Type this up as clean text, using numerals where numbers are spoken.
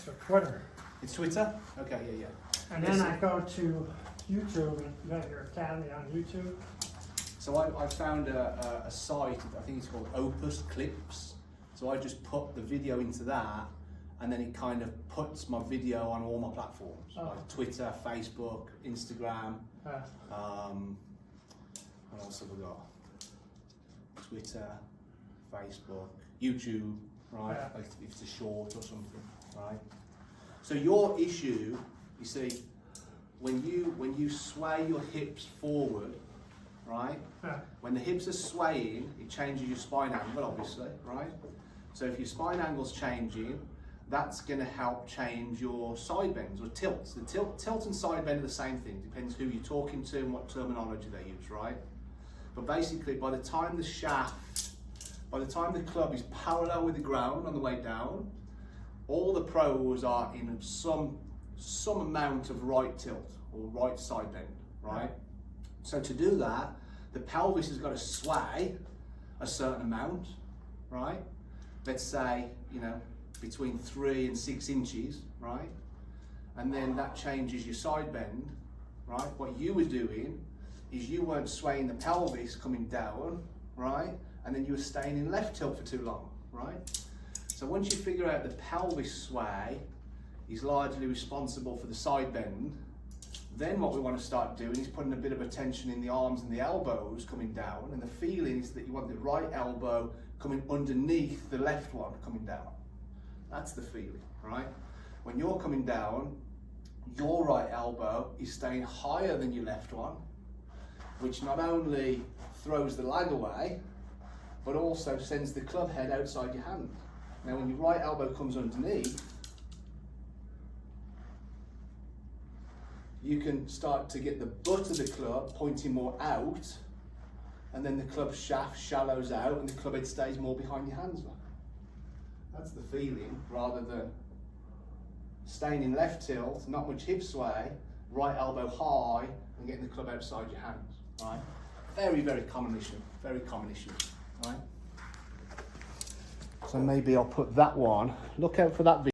X or Twitter. It's Twitter? Okay, yeah. And then I go to YouTube and you got your academy on YouTube. So I found a site, I think it's called Opus Clips. So I just put the video into that, and then it kind of puts my video on all my platforms, like Twitter, Facebook, Instagram. What else have we got? Twitter, Facebook, YouTube, right? Yeah. Like if it's a short or something, right? So your issue, you see, when you sway your hips forward, right? When the hips are swaying, it changes your spine angle, obviously, right? So if your spine angle's changing, that's going to help change your side bends or tilts. The tilt and side bend are the same thing. Depends who you're talking to and what terminology they use, right? But basically, by the time the club is parallel with the ground on the way down, all the pros are in some amount of right tilt or right side bend, right? So to do that, the pelvis has got to sway a certain amount, right? Let's say, between 3 and 6 inches, right? And then that changes your side bend, right? What you were doing is you weren't swaying the pelvis coming down, right? And then you were staying in left tilt for too long, right? So once you figure out the pelvis sway is largely responsible for the side bend, then what we want to start doing is putting a bit of attention in the arms and the elbows coming down, and the feeling is that you want the right elbow coming underneath the left one coming down. That's the feeling, right? When you're coming down, your right elbow is staying higher than your left one, which not only throws the lag away, but also sends the club head outside your hand. Now when your right elbow comes underneath, you can start to get the butt of the club pointing more out, and then the club shaft shallows out and the club head stays more behind your hands. That's the feeling, rather than staying in left tilt, not much hip sway, right elbow high, and getting the club outside your hands, right? Very, very common issue, right? So maybe I'll put that one, look out for that video.